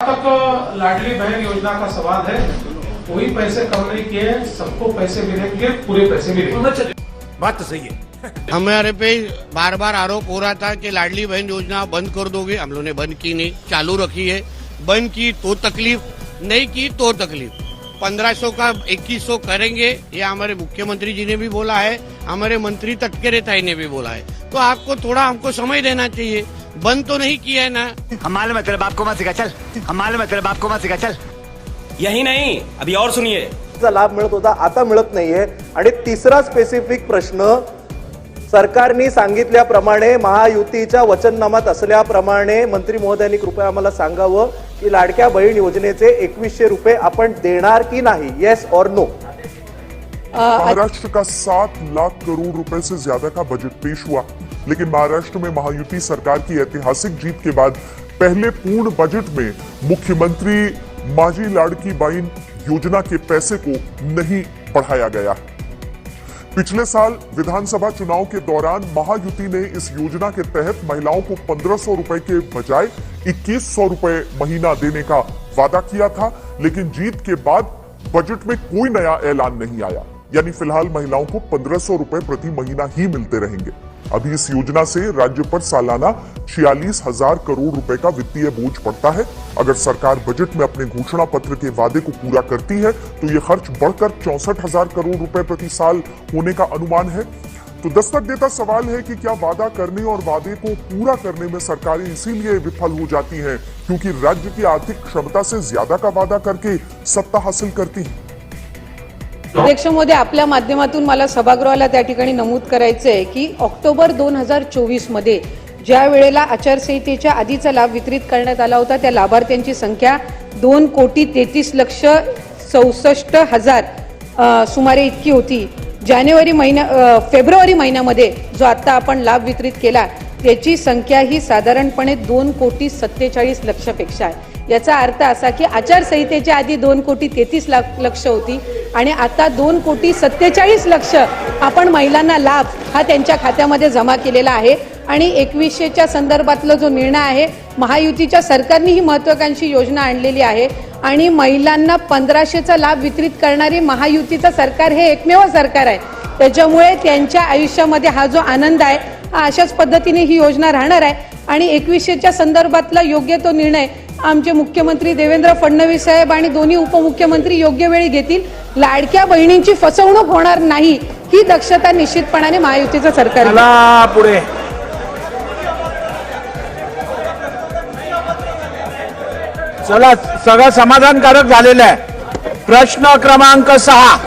तक लाडली बहन योजना का सवाल है, कोई पैसे कम नहीं किए, सबको पैसे मिलेंगे, पूरे पैसे मिलेंगे। बात तो सही है। हमारे पे बार बार आरोप हो रहा था कि लाडली बहन योजना बंद कर दोगे। हम लोगों ने बंद की नहीं, चालू रखी है। बंद की तो तकलीफ, नहीं की तो तकलीफ। 1500 का 2100 करेंगे, ये हमारे मुख्यमंत्री जी ने भी बोला है, हमारे मंत्री तटकरे ताई ने भी बोला है। तो आपको थोड़ा हमको समय देना चाहिए। बंद तो नहीं किया है ना। हमारे में तेरे बाप को मत सिखा चल, हमारे में तेरे बाप को मत सिखा चल। यही नहीं, अभी और सुनिए। लाभ मिळत होता, आता मिळत नाहीये। आणि तिसरा स्पेसिफिक प्रश्न, सरकारने सांगितल्याप्रमाणे महायुतीच्या वचननामात असल्याप्रमाणे मंत्री महोदयांनी कृपया आम्हाला सांगावं की लाडक्या बहीण योजनेचे 2100 रुपये आपण देणार की नाही, येस और नो। महाराष्ट्र का 7 लाख करोड़ रुपए से ज्यादा का बजट पेश हुआ, लेकिन महाराष्ट्र में महायुति सरकार की ऐतिहासिक जीत के बाद पहले पूर्ण बजट में मुख्यमंत्री माझी लाडकी बहन योजना के पैसे को नहीं बढ़ाया गया। पिछले साल विधानसभा चुनाव के दौरान महायुति ने इस योजना के तहत महिलाओं को 1500 रुपए के बजाय 2100 रुपए महीना देने का वादा किया था, लेकिन जीत के बाद बजट में कोई नया ऐलान नहीं आया। यानी फिलहाल महिलाओं को 1500 रुपए प्रति महीना ही मिलते रहेंगे। अभी इस योजना से राज्य पर सालाना 46,000 करोड़ रुपए का वित्तीय बोझ पड़ता है। अगर सरकार बजट में अपने घोषणा पत्र के वादे को पूरा करती है तो यह खर्च बढ़कर 64,000 करोड़ रुपए प्रति साल होने का अनुमान है। तो दस्तक देता सवाल है कि क्या वादा करने और वादे को पूरा करने में सरकारें इसीलिए विफल हो जाती हैं क्योंकि राज्य की आर्थिक क्षमता से ज्यादा का वादा करके सत्ता हासिल करती हैं। अध्यक्ष महोदय, आपल्या माध्यमातून मला सभागृहाला त्या ठिकाणी नमूद करायचं आहे की ऑक्टोबर 2024 मध्ये ज्या वेळेला आचारसंहितेच्या आधीचा लाभ वितरित करण्यात आला होता त्या लाभार्थ्यांची संख्या 2,33,64,000 सुमारे इतकी होती। फेब्रुवारी महिन्यामध्ये जो आता आपण लाभ वितरित केला त्याची संख्या ही साधारणपणे 2,47,00,000 पेक्षा आहे। याचा अर्थ असा की आचारसंहितेच्या आधी 2,33,00,000 होती आणि आता 2,47,00,000 आपण महिलांना लाभ हा त्यांच्या खात्यामध्ये जमा केलेला आहे। आणि 2100च्या संदर्भातला जो निर्णय आहे, महायुतीच्या सरकारने ही महत्त्वाकांक्षी योजना आणलेली आहे आणि महिलांना 1500चा लाभ वितरित करणारी महायुतीचं सरकार हे एकमेव सरकार आहे। त्याच्यामुळे त्यांच्या आयुष्यामध्ये हा जो आनंद आहे हा अशाच पद्धतीने ही योजना राहणार आहे आणि 2100च्या संदर्भातला योग्य तो निर्णय आमचे मुख्यमंत्री देवेंद्र फडणवीस साहेब आणि दोन्ही उपमुख्यमंत्री योग्य वेळी घेतील। लाडक्या बहिणींची फसवणूक होणार नाही ही दक्षता निश्चितपणाने महायुतीचं सरकार घेईल। पुढे चला, सगळं समाधानकारक झालेलं आहे। प्रश्न क्रमांक 6